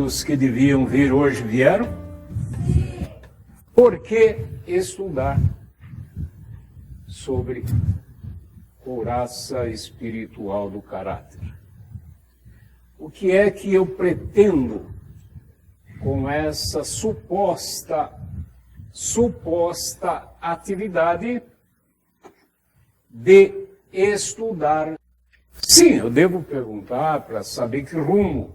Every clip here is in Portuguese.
os que deviam vir hoje vieram? Por que estudar sobre couraça espiritual do caráter? O que é que eu pretendo com essa suposta atividade de estudar? Sim, eu devo perguntar para saber que rumo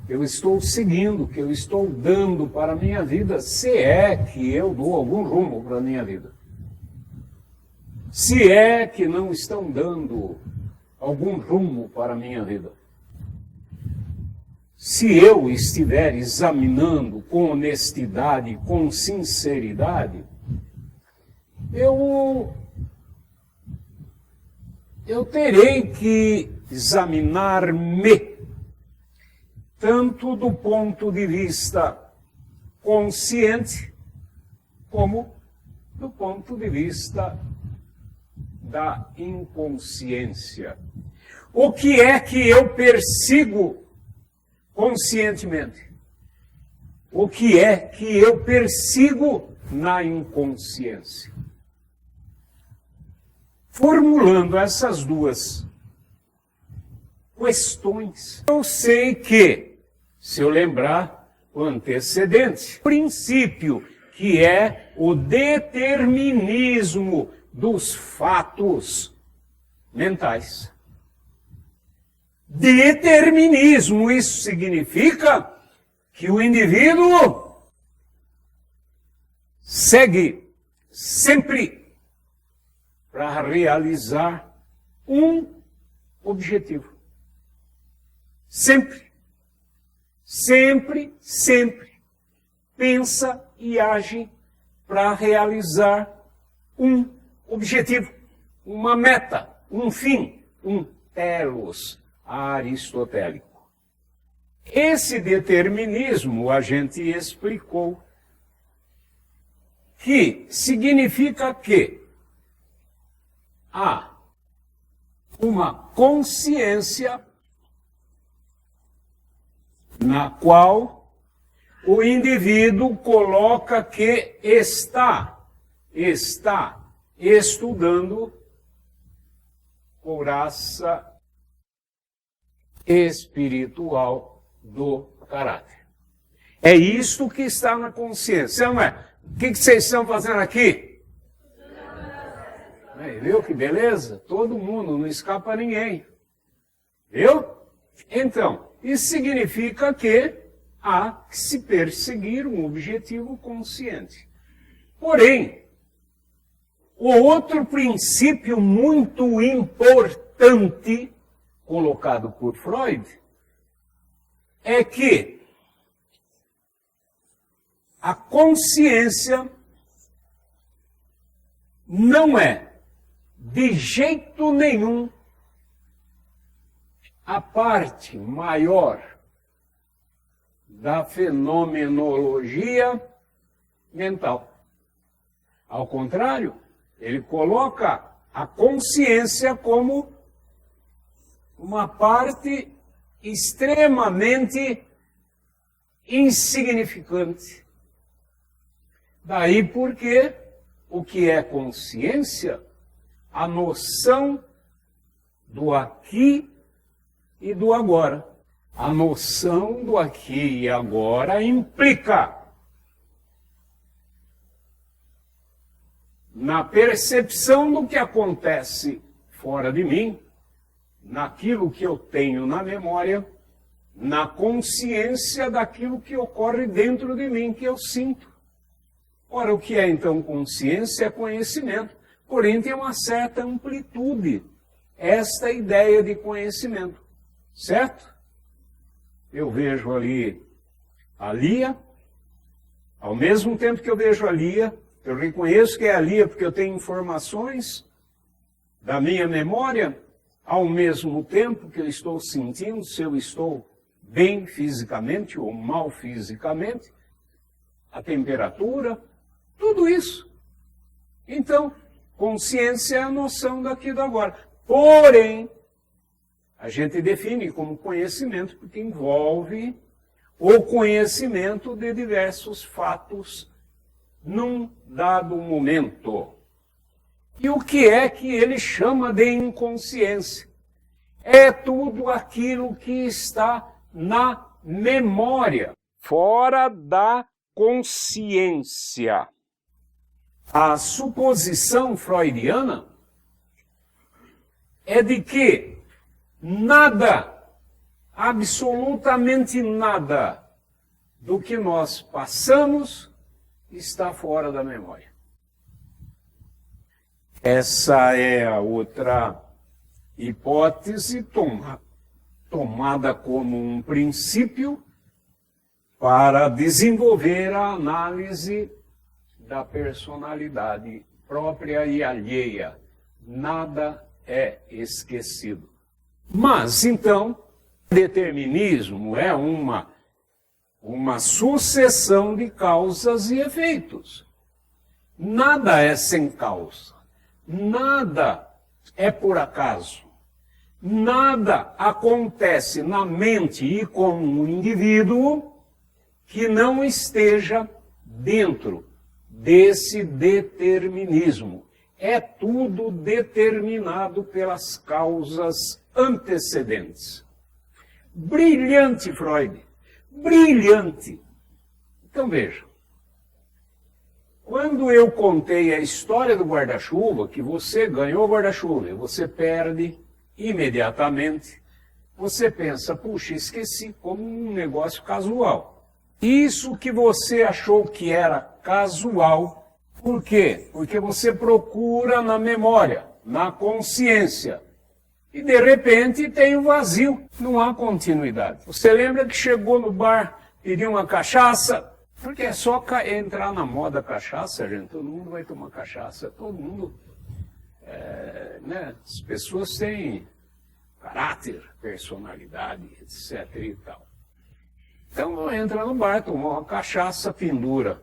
eu estou seguindo, que eu estou dando para a minha vida, se é que eu dou algum rumo para a minha vida. Se é que não estão dando algum rumo para a minha vida. Se eu estiver examinando com honestidade, com sinceridade, eu terei que examinar-me, tanto do ponto de vista consciente, como do ponto de vista da inconsciência. O que é que eu persigo conscientemente? O que é que eu persigo na inconsciência? Formulando essas duas questões, eu sei que, se eu lembrar o antecedente, princípio, que é o determinismo dos fatos mentais. Determinismo, isso significa que o indivíduo segue sempre para realizar um objetivo. Sempre. Sempre, sempre pensa e age para realizar um objetivo, uma meta, um fim, um telos aristotélico. Esse determinismo a gente explicou que significa que há uma consciência na qual o indivíduo coloca que está estudando couraça espiritual do caráter. É isto que está na consciência, não é? O que vocês estão fazendo aqui? Viu que beleza? Todo mundo, não escapa ninguém. Viu? Então, isso significa que há que se perseguir um objetivo consciente. Porém, o outro princípio muito importante colocado por Freud é que a consciência não é, de jeito nenhum, a parte maior da fenomenologia mental. Ao contrário, ele coloca a consciência como uma parte extremamente insignificante. Daí porque o que é consciência? A noção do aqui e do agora. A noção do aqui e agora implica na percepção do que acontece fora de mim, naquilo que eu tenho na memória, na consciência daquilo que ocorre dentro de mim, que eu sinto. Ora, o que é então consciência? É conhecimento. Porém, tem uma certa amplitude esta ideia de conhecimento. Certo? Eu vejo ali a Lia, ao mesmo tempo que eu vejo a Lia, eu reconheço que é a Lia porque eu tenho informações da minha memória, ao mesmo tempo que eu estou sentindo se eu estou bem fisicamente ou mal fisicamente, a temperatura, tudo isso. Então, consciência é a noção daqui e do agora. Porém, a gente define como conhecimento porque envolve o conhecimento de diversos fatos num dado momento. E o que é que ele chama de inconsciência? É tudo aquilo que está na memória, fora da consciência. A suposição freudiana é de que nada, absolutamente nada, do que nós passamos está fora da memória. Essa é a outra hipótese tomada como um princípio para desenvolver a análise da personalidade própria e alheia. Nada é esquecido. Mas, então, determinismo é uma sucessão de causas e efeitos. Nada é sem causa. Nada é por acaso. Nada acontece na mente e com o indivíduo que não esteja dentro desse determinismo. É tudo determinado pelas causas antecedentes. Brilhante, Freud. Brilhante. Então veja. Quando eu contei a história do guarda-chuva, que você ganhou o guarda-chuva e você perde imediatamente, você pensa, puxa, esqueci, como um negócio casual. Isso que você achou que era casual, por quê? Porque você procura na memória, na consciência. E de repente tem um vazio, não há continuidade. Você lembra que chegou no bar, pediu uma cachaça? Porque é só entrar na moda cachaça, gente. Todo mundo vai tomar cachaça. Todo mundo, né? As pessoas têm caráter, personalidade, etc. e tal. Então entra no bar, toma uma cachaça, pendura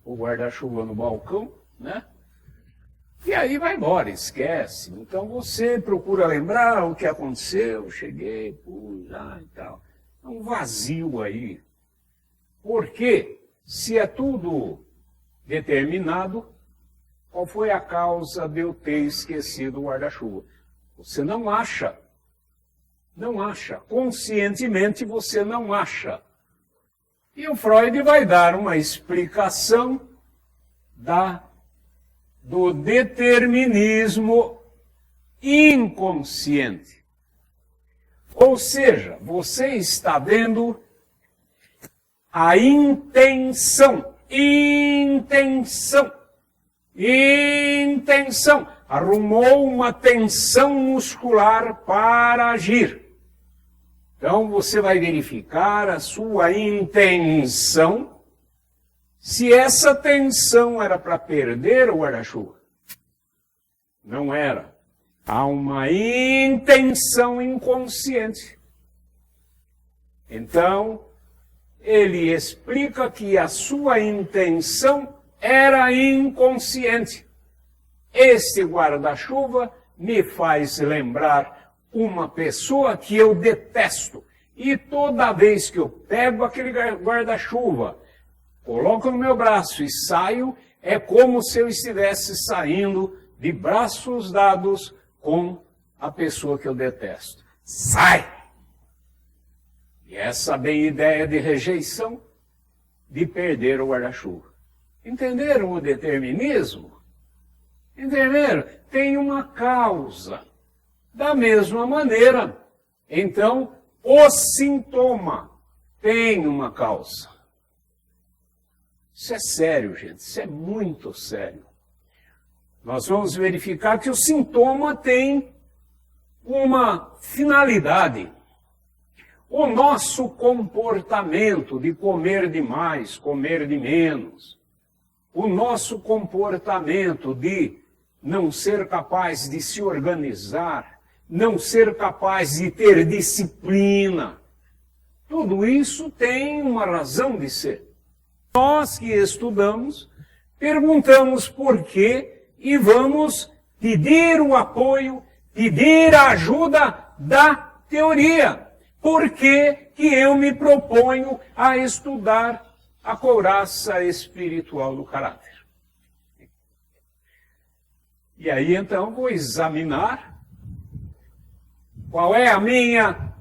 o guarda-chuva no balcão, né? E aí vai embora, esquece. Então você procura lembrar o que aconteceu, cheguei, pus lá e tal. É um vazio aí. Porque, se é tudo determinado, qual foi a causa de eu ter esquecido o guarda-chuva? Você não acha. Não acha. Conscientemente você não acha. E o Freud vai dar uma explicação do determinismo inconsciente. Ou seja, você está vendo a intenção. Arrumou uma tensão muscular para agir. Então você vai verificar a sua intenção, se essa tensão era para perder o guarda-chuva. Não era. Há uma intenção inconsciente. Então, ele explica que a sua intenção era inconsciente. Este guarda-chuva me faz lembrar uma pessoa que eu detesto. E toda vez que eu pego aquele guarda-chuva, coloco no meu braço e saio, é como se eu estivesse saindo de braços dados com a pessoa que eu detesto. Sai! E essa bem ideia de rejeição, de perder o guarda-chuva. Entenderam o determinismo? Entenderam? Tem uma causa. Da mesma maneira, então, o sintoma tem uma causa. Isso é sério, gente. Isso é muito sério. Nós vamos verificar que o sintoma tem uma finalidade. O nosso comportamento de comer demais, comer de menos, o nosso comportamento de não ser capaz de se organizar, não ser capaz de ter disciplina, tudo isso tem uma razão de ser. Nós que estudamos, perguntamos por quê e vamos pedir o apoio, pedir a ajuda da teoria. por que que eu me proponho a estudar a couraça espiritual do caráter? E aí, então, vou examinar qual é a minha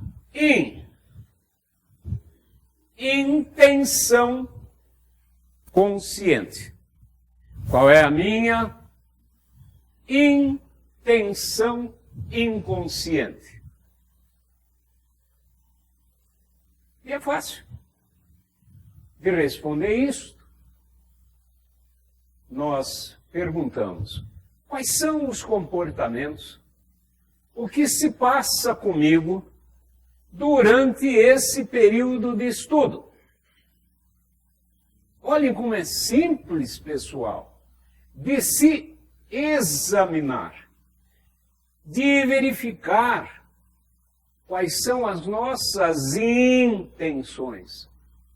intenção consciente. Qual é a minha intenção inconsciente? E é fácil de responder isso. Nós perguntamos: quais são os comportamentos, o que se passa comigo durante esse período de estudo? Olhem como é simples, pessoal, de se examinar, de verificar quais são as nossas intenções,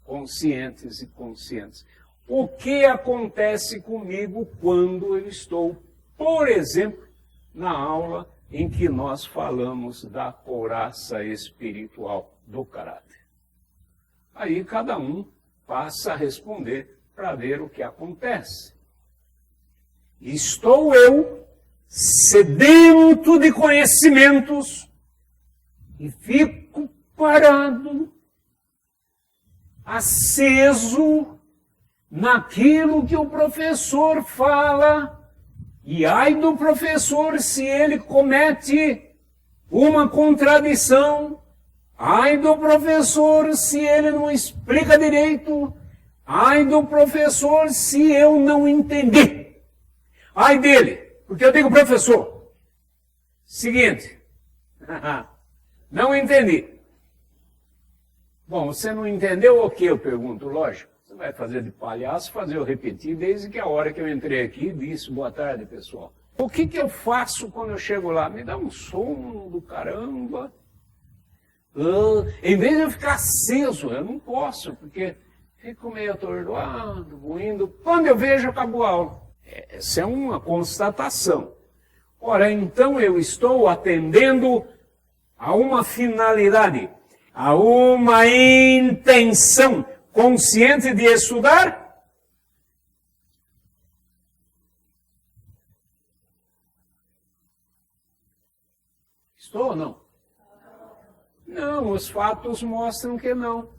conscientes e inconscientes. O que acontece comigo quando eu estou, por exemplo, na aula em que nós falamos da couraça espiritual do caráter? Aí cada um passa a responder para ver o que acontece. Estou eu sedento de conhecimentos e fico parado, aceso naquilo que o professor fala. E ai do professor se ele comete uma contradição. Ai do professor se ele não explica direito. Ai do professor se eu não entendi. Ai dele, porque eu digo, professor, seguinte, não entendi. Bom, você não entendeu o que? Eu pergunto, lógico. Você vai fazer de palhaço, fazer eu repetir, desde que a hora que eu entrei aqui disse, boa tarde, pessoal. O que eu faço quando eu chego lá? Me dá um sono do caramba. Em vez de eu ficar aceso, eu não posso, porque fico meio atordoado, indo. Quando eu vejo, acabou a aula. Essa é uma constatação. Ora, então eu estou atendendo a uma finalidade, a uma intenção consciente de estudar? Estou ou não? Não, os fatos mostram que não.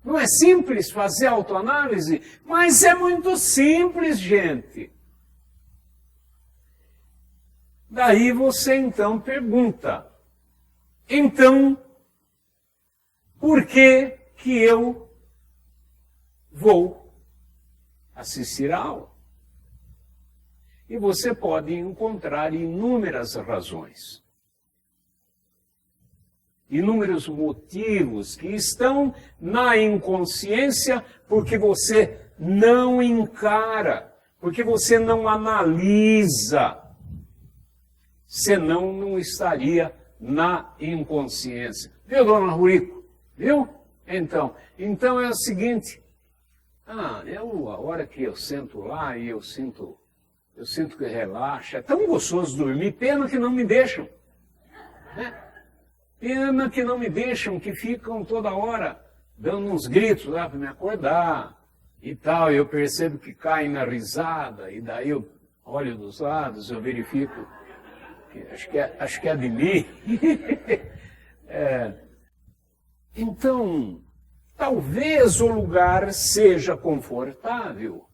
Não é simples fazer autoanálise? Mas é muito simples, gente. Daí você então pergunta, então, por que eu vou assistir a aula? E você pode encontrar inúmeras razões, inúmeros motivos que estão na inconsciência porque você não encara, porque você não analisa, senão não estaria na inconsciência. Viu, dona Rurico? Viu? Então é o seguinte, a hora que eu sento lá e eu sinto que relaxa, é tão gostoso dormir, pena que não me deixam, né? Pena que não me deixam, que ficam toda hora dando uns gritos lá para me acordar e tal, e eu percebo que caem na risada, e daí eu olho dos lados, eu verifico, que acho que é de mim. Então, talvez o lugar seja confortável,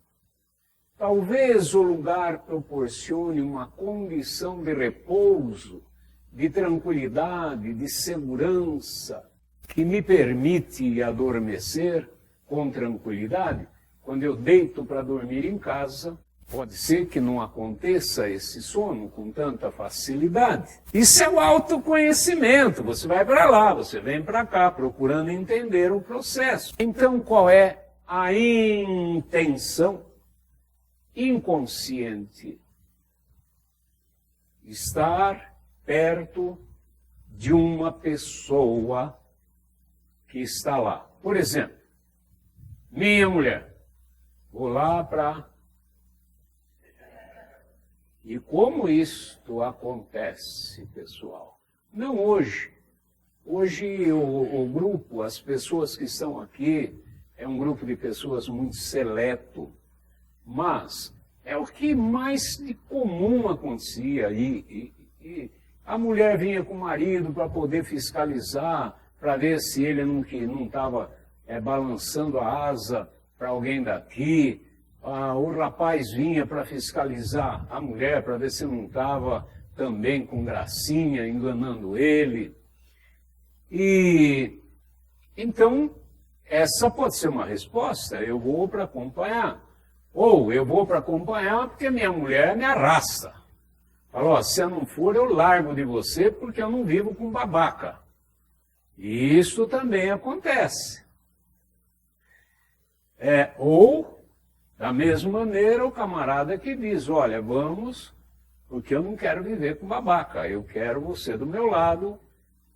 talvez o lugar proporcione uma condição de repouso, de tranquilidade, de segurança, que me permite adormecer com tranquilidade. Quando eu deito para dormir em casa, pode ser que não aconteça esse sono com tanta facilidade. Isso é o autoconhecimento. Você vai para lá, você vem para cá, procurando entender o processo. Então, qual é a intenção inconsciente? Estar perto de uma pessoa que está lá. Por exemplo, minha mulher. Vou lá para... E como isto acontece, pessoal? Não hoje, Hoje o grupo, as pessoas que estão aqui, é um grupo de pessoas muito seleto, mas é o que mais de comum acontecia. E a mulher vinha com o marido para poder fiscalizar, para ver se ele não estava balançando a asa para alguém daqui. O rapaz vinha para fiscalizar a mulher, para ver se não estava também com gracinha, enganando ele. E então, essa pode ser uma resposta, eu vou para acompanhar. Ou eu vou para acompanhar porque minha mulher me arrasta. Falou, se eu não for, eu largo de você porque eu não vivo com babaca. E isso também acontece. Ou, da mesma maneira, o camarada que diz, olha, vamos, porque eu não quero viver com babaca, eu quero você do meu lado,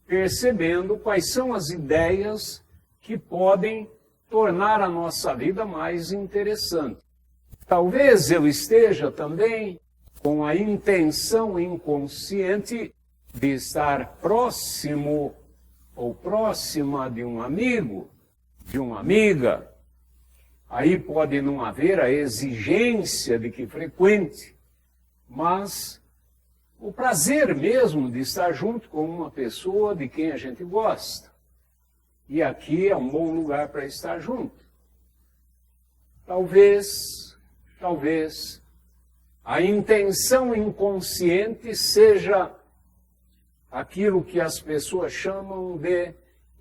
percebendo quais são as ideias que podem tornar a nossa vida mais interessante. Talvez eu esteja também com a intenção inconsciente de estar próximo ou próxima de um amigo, de uma amiga. Aí pode não haver a exigência de que frequente, mas o prazer mesmo de estar junto com uma pessoa de quem a gente gosta. E aqui é um bom lugar para estar junto. Talvez, a intenção inconsciente seja aquilo que as pessoas chamam de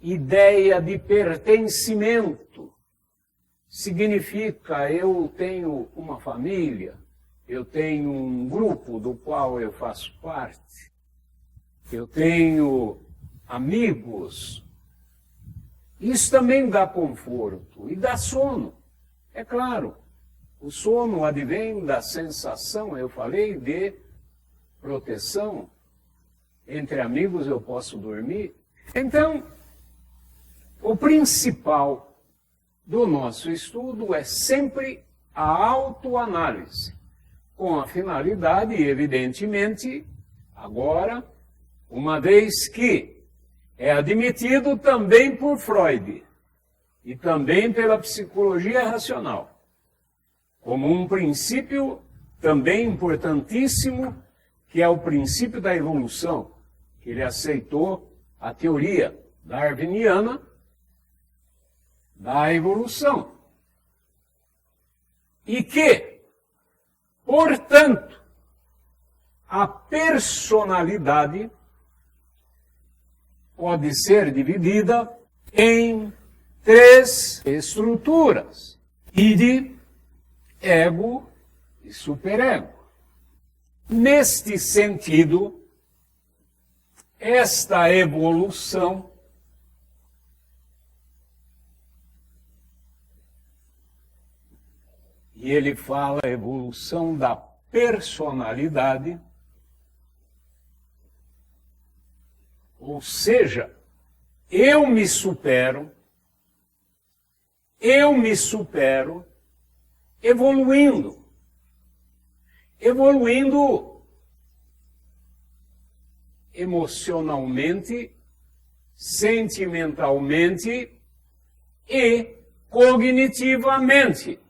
ideia de pertencimento. Significa, eu tenho uma família, eu tenho um grupo do qual eu faço parte, eu tenho amigos. Isso também dá conforto e dá sono, é claro. O sono advém da sensação, eu falei, de proteção. Entre amigos eu posso dormir. Então, o principal do nosso estudo é sempre a autoanálise, com a finalidade, evidentemente, agora, uma vez que é admitido também por Freud e também pela psicologia racional, como um princípio também importantíssimo, que é o princípio da evolução, que ele aceitou a teoria darwiniana da evolução. E que, portanto, a personalidade pode ser dividida em 3 estruturas: id, ego e superego. Neste sentido, esta evolução e ele fala a evolução da personalidade, ou seja, eu me supero evoluindo emocionalmente, sentimentalmente e cognitivamente.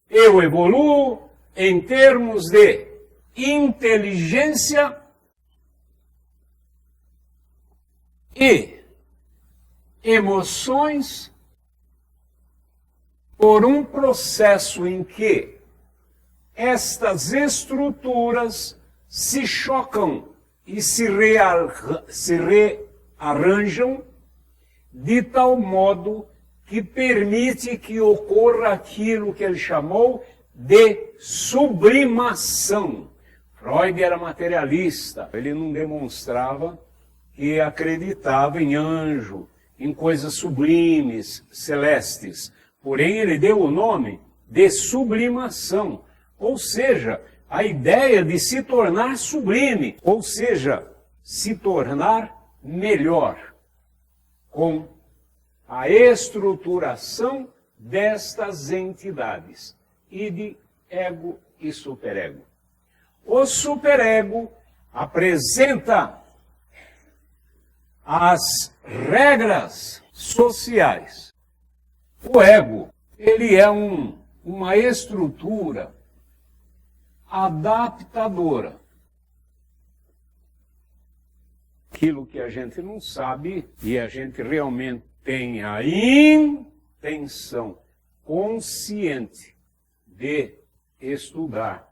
Eu evoluo em termos de inteligência e emoções por um processo em que estas estruturas se chocam e se rearranjam de tal modo que permite que ocorra aquilo que ele chamou de sublimação. Freud era materialista, ele não demonstrava que acreditava em anjo, em coisas sublimes, celestes. Porém, ele deu o nome de sublimação, ou seja, a ideia de se tornar sublime, ou seja, se tornar melhor, com a estruturação destas entidades, id, ego e superego. O superego apresenta as regras sociais. O ego, ele é uma estrutura adaptadora. Aquilo que a gente não sabe e a gente realmente tem a intenção consciente de estudar,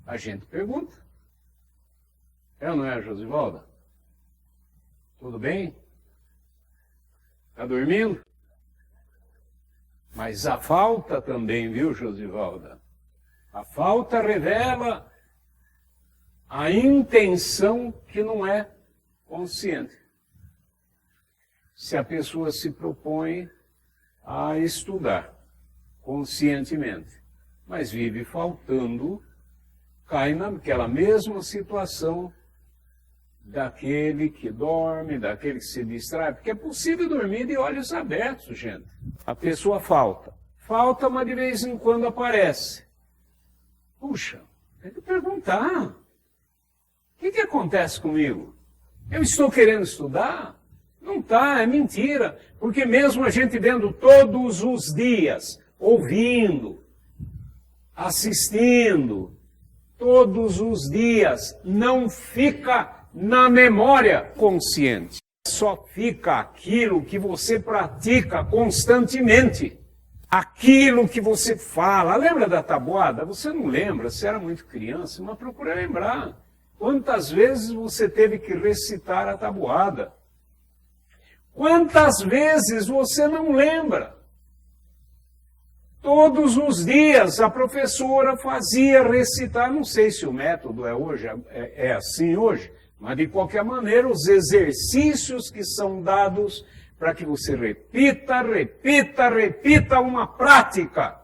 a gente pergunta. É ou não é, Josivalda? Tudo bem? Está dormindo? Mas a falta também, viu, Josivalda? A falta revela a intenção que não é consciente. Se a pessoa se propõe a estudar conscientemente, mas vive faltando, cai naquela mesma situação daquele que dorme, daquele que se distrai, porque é possível dormir de olhos abertos, gente. A pessoa falta, mas de vez em quando aparece. Puxa, tem que perguntar, o que acontece comigo? Eu estou querendo estudar? Não está, é mentira, porque mesmo a gente vendo todos os dias, ouvindo, assistindo, todos os dias, não fica na memória consciente. Só fica aquilo que você pratica constantemente. Aquilo que você fala. Lembra da tabuada? Você não lembra, você era muito criança, mas procura lembrar. Quantas vezes você teve que recitar a tabuada? Quantas vezes você não lembra? Todos os dias a professora fazia recitar, não sei se o método é assim hoje, mas de qualquer maneira os exercícios que são dados para que você repita uma prática.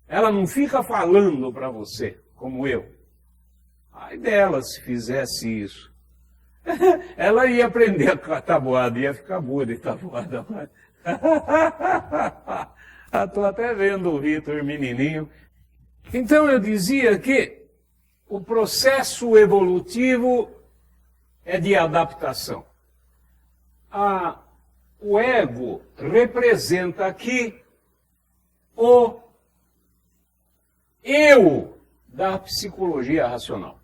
Ela não fica falando para você, como eu. Ai dela se fizesse isso. Ela ia aprender a tabuada, ia ficar boa de tabuada. Estou até vendo o Vitor menininho. Então eu dizia que o processo evolutivo é de adaptação. O ego representa aqui o eu da psicologia racional.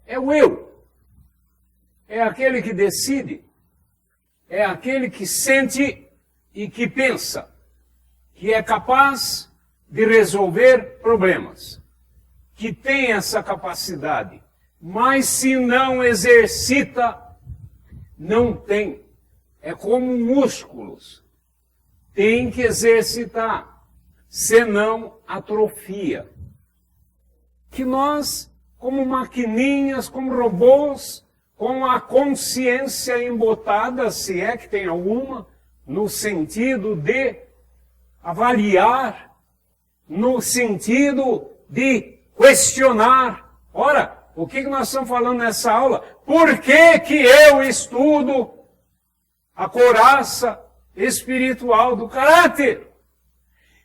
É o eu. É aquele que decide. É aquele que sente e que pensa. Que é capaz de resolver problemas. Que tem essa capacidade. Mas se não exercita, não tem. É como músculos. Tem que exercitar, senão atrofia. Que nós, como maquininhas, como robôs, com a consciência embotada, se é que tem alguma, no sentido de avaliar, no sentido de questionar. Ora, o que nós estamos falando nessa aula? Por que eu estudo a couraça espiritual do caráter?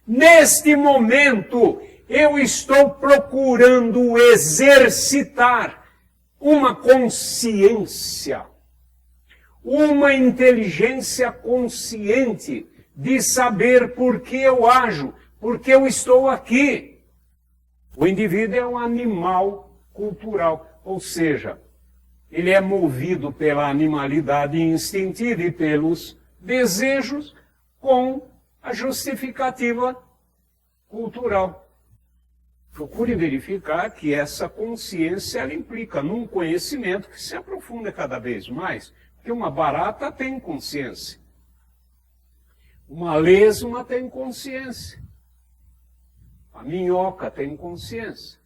Neste momento, eu estou procurando exercitar uma consciência, uma inteligência consciente de saber por que eu ajo, por que eu estou aqui. O indivíduo é um animal cultural, ou seja, ele é movido pela animalidade instintiva e pelos desejos com a justificativa cultural. Procure verificar que essa consciência ela implica num conhecimento que se aprofunda cada vez mais, porque uma barata tem consciência, uma lesma tem consciência, a minhoca tem consciência.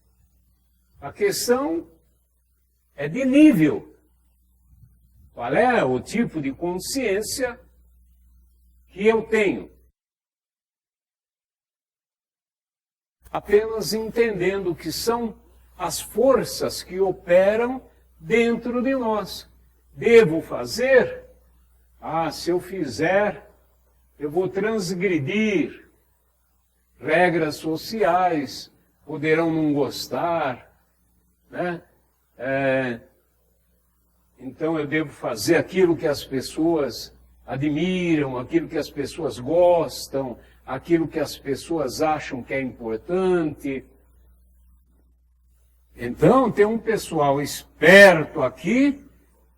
A questão é de nível. Qual é o tipo de consciência que eu tenho? Apenas entendendo que são as forças que operam dentro de nós. Devo fazer? Se eu fizer, eu vou transgredir regras sociais, poderão não gostar, né? então eu devo fazer aquilo que as pessoas admiram, aquilo que as pessoas gostam, aquilo que as pessoas acham que é importante. Então, tem um pessoal esperto aqui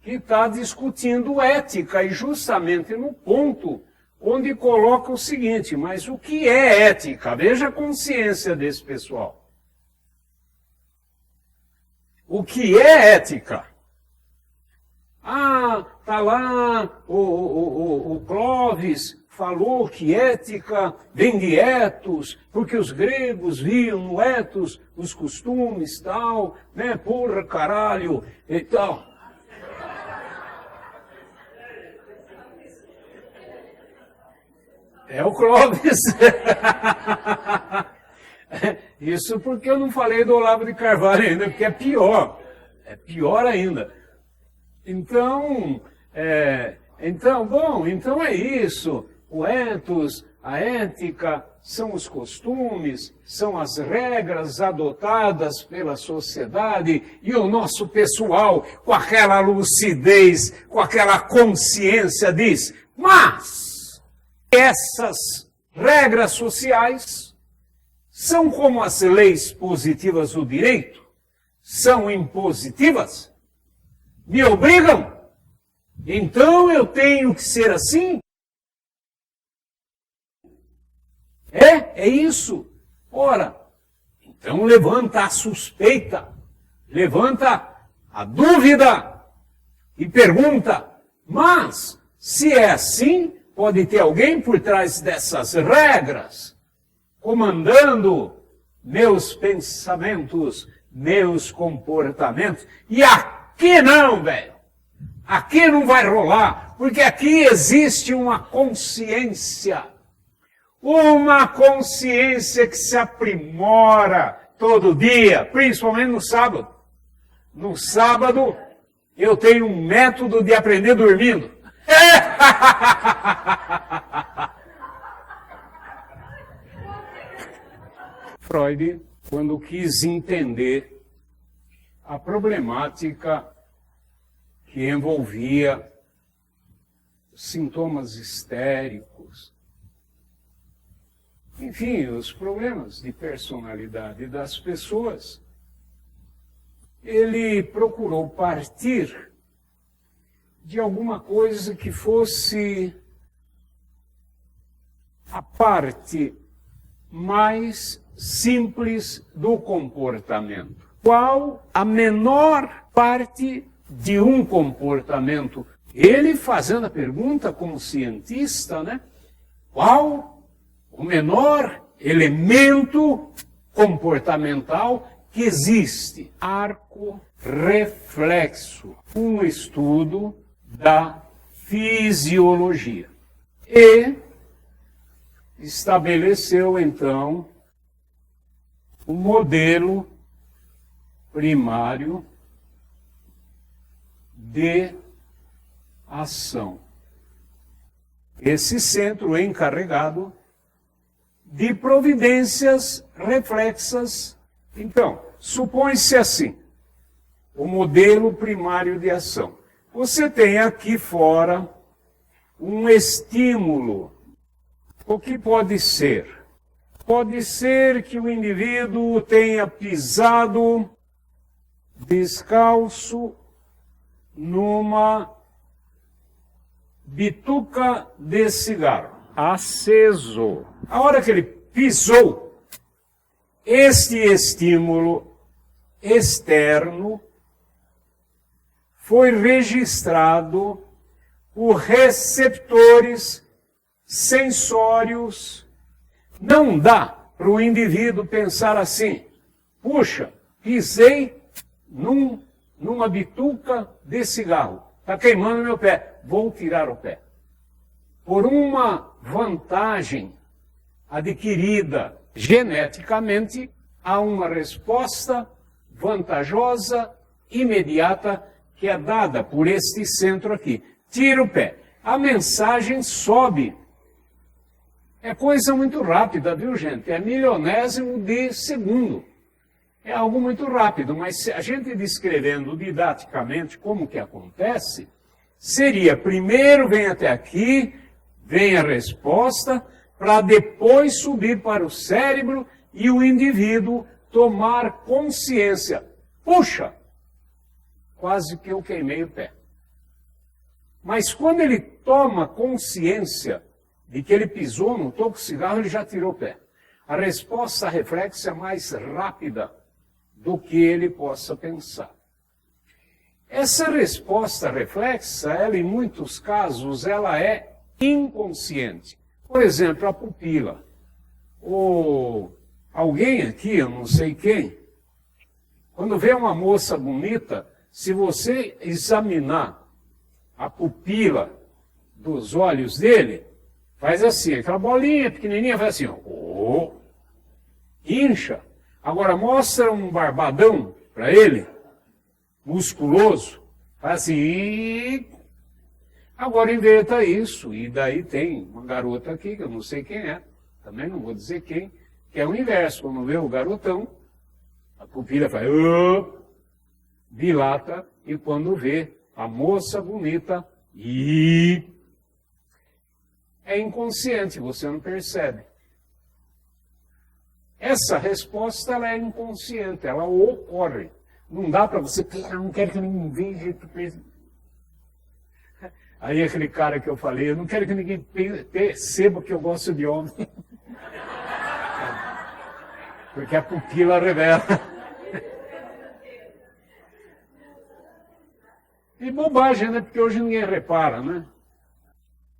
que está discutindo ética, e justamente no ponto onde coloca o seguinte: mas o que é ética? Veja a consciência desse pessoal. O que é ética? Ah, está lá o Clóvis falou que ética vem de ethos, porque os gregos viam no ethos os costumes tal, né? Porra, caralho, e tal. É o Clóvis. Isso porque eu não falei do Olavo de Carvalho ainda, porque é pior. É pior ainda. Então é isso. O ethos, a ética, são os costumes, são as regras adotadas pela sociedade, e o nosso pessoal, com aquela lucidez, com aquela consciência, diz: mas essas regras sociais são como as leis positivas do direito, são impositivas, me obrigam, então eu tenho que ser assim? É isso. Ora, então levanta a suspeita, levanta a dúvida e pergunta: mas se é assim, pode ter alguém por trás dessas regras, comandando meus pensamentos, meus comportamentos? E aqui não, velho. Aqui não vai rolar, porque aqui existe uma consciência que se aprimora todo dia, principalmente no sábado. No sábado, eu tenho um método de aprender dormindo. Freud, quando quis entender a problemática que envolvia sintomas histéricos, enfim, os problemas de personalidade das pessoas, ele procurou partir de alguma coisa que fosse a parte mais simples do comportamento. Qual a menor parte de um comportamento? Ele fazendo a pergunta como cientista, né? Qual o menor elemento comportamental que existe? Arco reflexo, um estudo da fisiologia. E estabeleceu, então, o modelo primário de ação. Esse centro é encarregado de providências reflexas. Então, supõe-se assim, o modelo primário de ação. Você tem aqui fora um estímulo. O que pode ser? Pode ser que o indivíduo tenha pisado descalço numa bituca de cigarro, aceso. A hora que ele pisou, este estímulo externo foi registrado por receptores sensórios. Não dá para o indivíduo pensar assim: puxa, pisei numa bituca de cigarro, está queimando meu pé, vou tirar o pé. Por uma vantagem adquirida geneticamente, há uma resposta vantajosa, imediata, que é dada por este centro aqui. Tira o pé. A mensagem sobe. É coisa muito rápida, viu, gente? É milionésimo de segundo. é algo muito rápido, mas a gente descrevendo didaticamente como que acontece, seria primeiro vem até aqui, vem a resposta, para depois subir para o cérebro e o indivíduo tomar consciência. Puxa, quase que eu queimei o pé. Mas quando ele toma consciência de que ele pisou no toco de cigarro, ele já tirou o pé. A resposta reflexa é mais rápida do que ele possa pensar. Essa resposta reflexa, ela em muitos casos, ela é inconsciente. Por exemplo, a pupila. Ou alguém aqui, eu não sei quem, quando vê uma moça bonita, se você examinar a pupila dos olhos dele, faz assim, aquela bolinha pequenininha, faz assim, ó, incha. Agora mostra um barbadão para ele, musculoso, faz assim, agora inventa isso. E daí tem uma garota aqui, que eu não sei quem é, também não vou dizer quem, que é o inverso. Quando vê o garotão, a pupila faz, dilata, e quando vê a moça bonita, é inconsciente, você não percebe. Essa resposta ela é inconsciente, ela ocorre. Não dá para você, não quero que ninguém veja. Aí aquele cara que eu falei, eu não quero que ninguém perceba que eu gosto de homem. Porque a pupila revela. E bobagem, né? Porque hoje ninguém repara, né?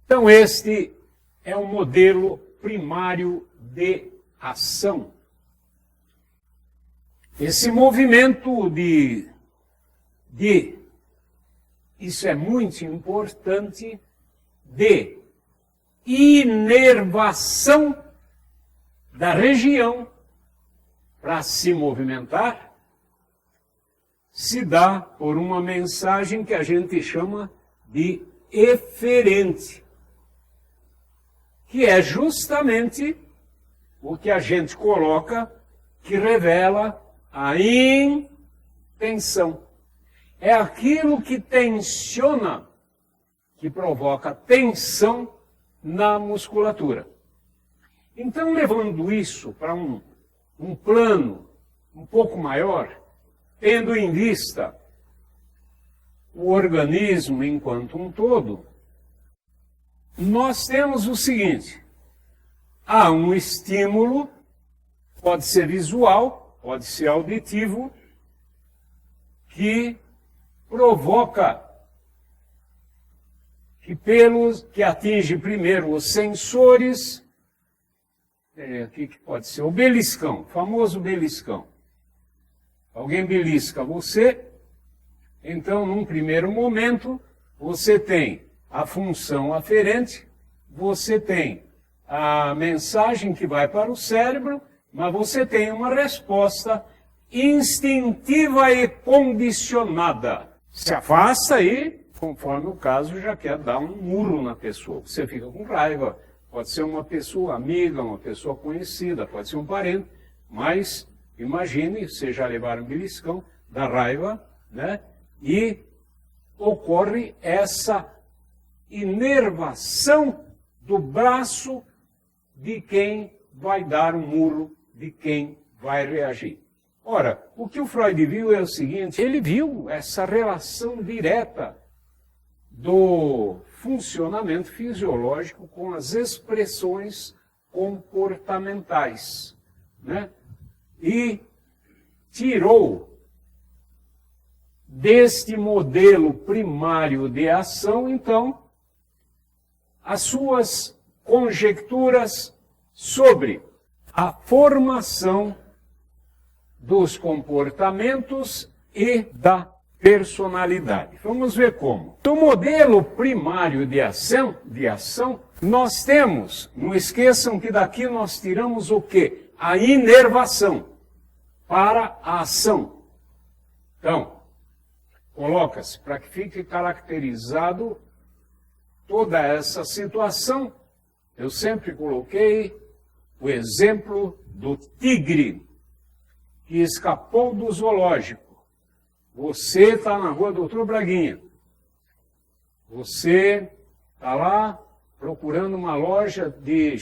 Então este é um modelo primário de ação. Esse movimento isso é muito importante, de inervação da região para se movimentar, se dá por uma mensagem que a gente chama de eferente, que é justamente o que a gente coloca que revela a intenção. É aquilo que tensiona, que provoca tensão na musculatura. Então, levando isso para um plano um pouco maior, tendo em vista o organismo enquanto um todo, nós temos o seguinte: há um estímulo, pode ser visual, pode ser auditivo, que provoca, que atinge primeiro os sensores, aqui que pode ser o beliscão, o famoso beliscão. Alguém belisca você, então num primeiro momento você tem a função aferente, você tem a mensagem que vai para o cérebro, mas você tem uma resposta instintiva e condicionada. Se afasta e, conforme o caso, já quer dar um murro na pessoa. Você fica com raiva. Pode ser uma pessoa amiga, uma pessoa conhecida, pode ser um parente, mas imagine, você já levar um beliscão da raiva, né? E ocorre essa inervação do braço de quem vai dar um murro, de quem vai reagir. Ora, o que o Freud viu é o seguinte: ele viu essa relação direta do funcionamento fisiológico com as expressões comportamentais, né? E tirou deste modelo primário de ação, então, as suas conjecturas sobre a formação dos comportamentos e da personalidade. Vamos ver como. Do modelo primário de ação, nós temos, não esqueçam que daqui nós tiramos o quê? A inervação para a ação. Então, coloca-se para que fique caracterizado toda essa situação. Eu sempre coloquei o exemplo do tigre, que escapou do zoológico. Você está na rua Doutor Braguinha. Você está lá procurando uma loja de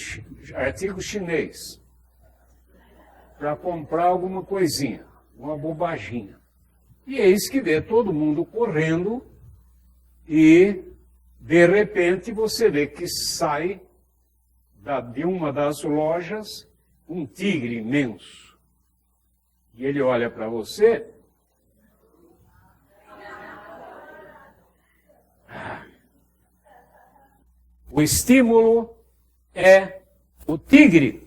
artigo chinês para comprar alguma coisinha, uma bobaginha. E eis que vê todo mundo correndo e, de repente, você vê que sai de uma das lojas um tigre imenso. E ele olha para você. O estímulo é o tigre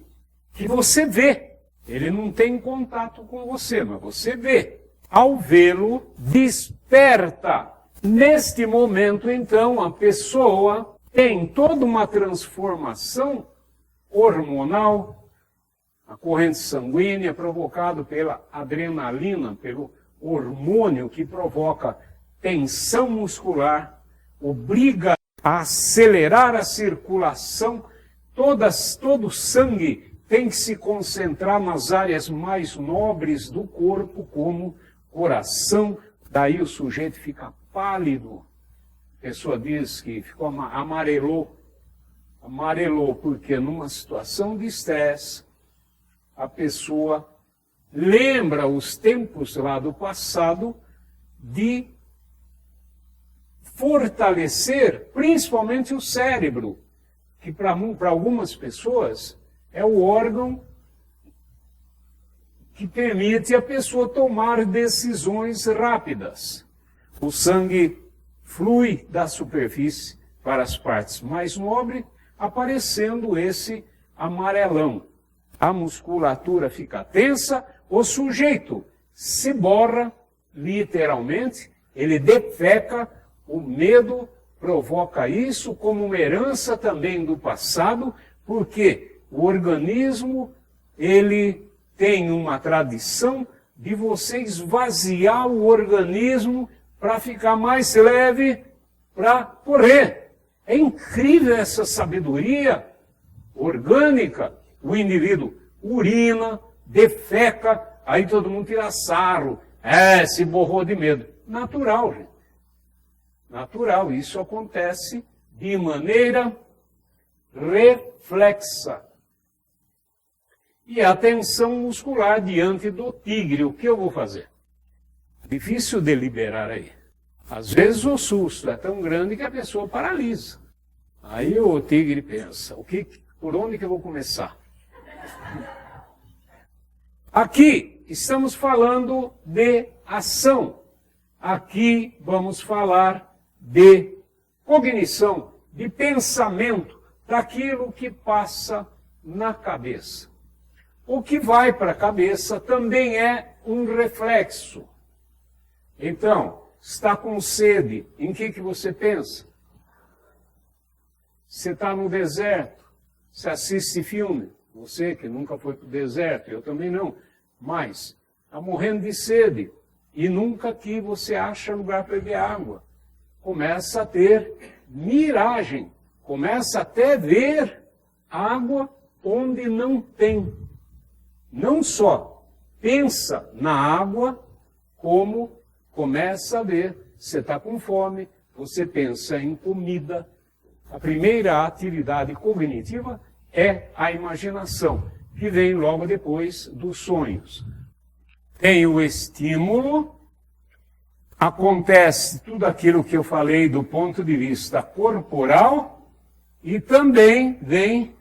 que você vê. Ele não tem contato com você, mas você vê. Ao vê-lo, desperta. Neste momento, então, a pessoa tem toda uma transformação hormonal, a corrente sanguínea provocada pela adrenalina, pelo hormônio que provoca tensão muscular, obriga a acelerar a circulação, todo o sangue tem que se concentrar nas áreas mais nobres do corpo, como coração, daí o sujeito fica pálido. A pessoa diz que ficou amarelou porque numa situação de estresse, a pessoa lembra os tempos lá do passado de fortalecer principalmente o cérebro, que para algumas pessoas é o órgão que permite a pessoa tomar decisões rápidas. O sangue flui da superfície para as partes mais nobres, aparecendo esse amarelão. A musculatura fica tensa, o sujeito se borra, literalmente, ele defeca, o medo provoca isso como uma herança também do passado, porque o organismo, ele tem uma tradição de você esvaziar o organismo para ficar mais leve, para correr. É incrível essa sabedoria orgânica. O indivíduo urina, defeca, aí todo mundo tira sarro. Se borrou de medo. Natural, gente. Natural. Isso acontece de maneira reflexa. E a tensão muscular diante do tigre, o que eu vou fazer? Difícil deliberar aí. Às vezes o susto é tão grande que a pessoa paralisa. Aí o tigre pensa, por onde que eu vou começar? Aqui estamos falando de ação. Aqui vamos falar de cognição, de pensamento, daquilo que passa na cabeça. O que vai para a cabeça também é um reflexo. Então, está com sede, em que você pensa? Você está no deserto, você assiste filme, você que nunca foi para o deserto, eu também não, mas está morrendo de sede e nunca aqui você acha lugar para beber água. Começa a ter miragem, começa até ver água onde não tem. Não só pensa na água, como começa a ver, você está com fome, você pensa em comida. A primeira atividade cognitiva é a imaginação, que vem logo depois dos sonhos. Tem o estímulo, acontece tudo aquilo que eu falei do ponto de vista corporal, e também vem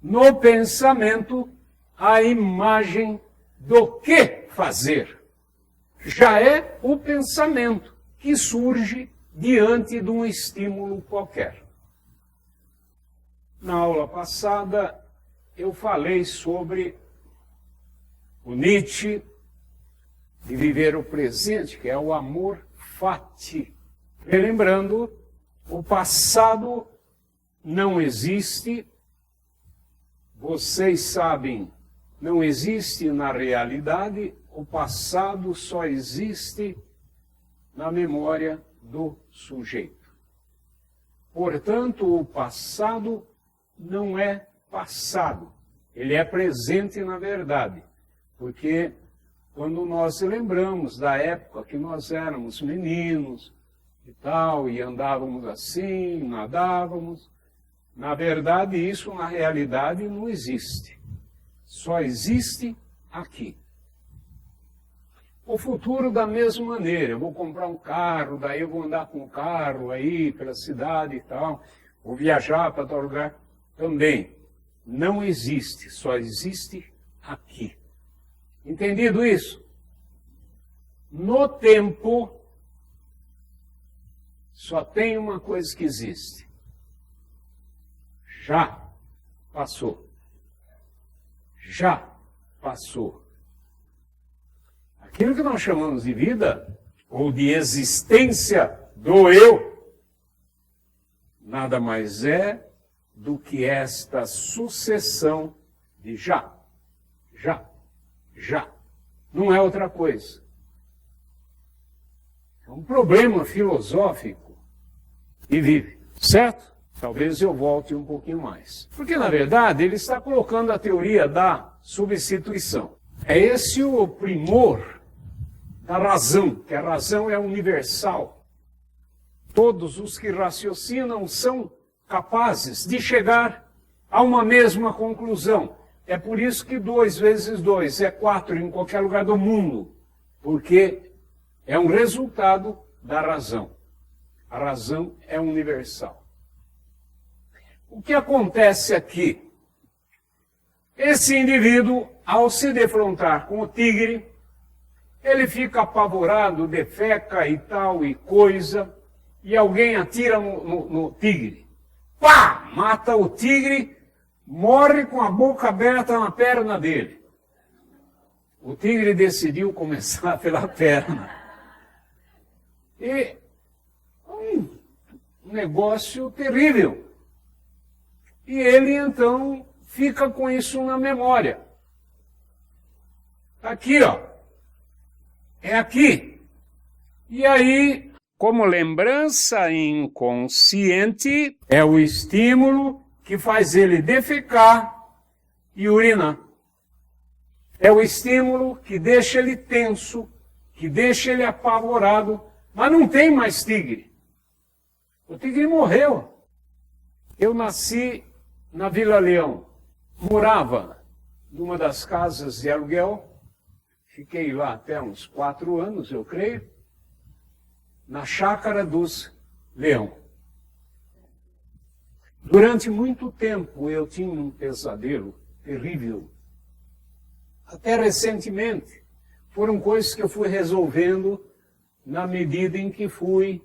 no pensamento a imagem do que fazer. Já é o pensamento que surge diante de um estímulo qualquer. Na aula passada, eu falei sobre o Nietzsche, de viver o presente, que é o amor fati. Relembrando, o passado não existe, vocês sabem, não existe na realidade, o passado só existe na memória do sujeito. Portanto, o passado não é passado, ele é presente na verdade. Porque quando nós lembramos da época que nós éramos meninos e tal, e andávamos assim, nadávamos, na verdade isso na realidade não existe. Só existe aqui. O futuro da mesma maneira, eu vou comprar um carro, daí eu vou andar com um carro aí pela cidade e tal, vou viajar para tal lugar, também não existe, só existe aqui. Entendido isso? No tempo, só tem uma coisa que existe. Já passou. Já passou. Aquilo que nós chamamos de vida, ou de existência do eu, nada mais é do que esta sucessão de já, já, já. Não é outra coisa. É um problema filosófico e vive, certo? Talvez eu volte um pouquinho mais. Porque, na verdade, ele está colocando a teoria da substituição. É esse o primor da razão, que a razão é universal. Todos os que raciocinam são capazes de chegar a uma mesma conclusão. É por isso que 2 vezes 2 é 4 em qualquer lugar do mundo, porque é um resultado da razão. A razão é universal. O que acontece aqui? Esse indivíduo, ao se defrontar com o tigre, ele fica apavorado, defeca e tal e coisa, e alguém atira no tigre. Pá! Mata o tigre, morre com a boca aberta na perna dele. O tigre decidiu começar pela perna. E um negócio terrível. E ele então fica com isso na memória. Aqui, ó. É aqui. E aí, como lembrança inconsciente, é o estímulo que faz ele defecar e urinar. É o estímulo que deixa ele tenso, que deixa ele apavorado, mas não tem mais tigre. O tigre morreu. Eu nasci na Vila Leão, morava numa das casas de aluguel, fiquei lá até uns 4 anos, eu creio, na Chácara dos Leão. Durante muito tempo eu tinha um pesadelo terrível. Até recentemente, foram coisas que eu fui resolvendo na medida em que fui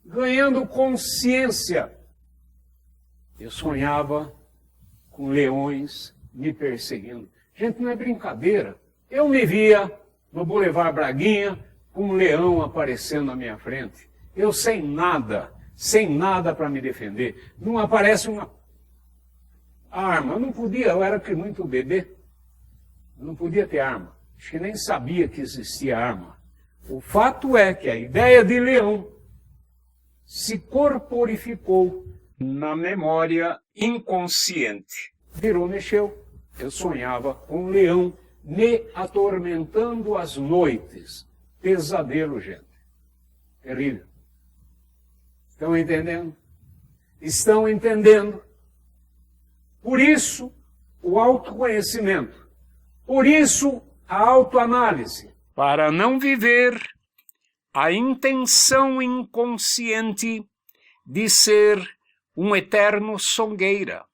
ganhando consciência. Eu sonhava com leões me perseguindo. Gente, não é brincadeira. Eu me via no Boulevard Braguinha com um leão aparecendo na minha frente. Eu sem nada para me defender. Não aparece uma arma. Eu não podia, eu era muito bebê. Eu não podia ter arma. Acho que nem sabia que existia arma. O fato é que a ideia de leão se corporificou na memória inconsciente. Virou, mexeu. Eu sonhava com um leão me atormentando às noites. Pesadelo, gente. Terrível. Estão entendendo? Estão entendendo? Por isso, o autoconhecimento. Por isso, a autoanálise. Para não viver a intenção inconsciente de ser um eterno songueira.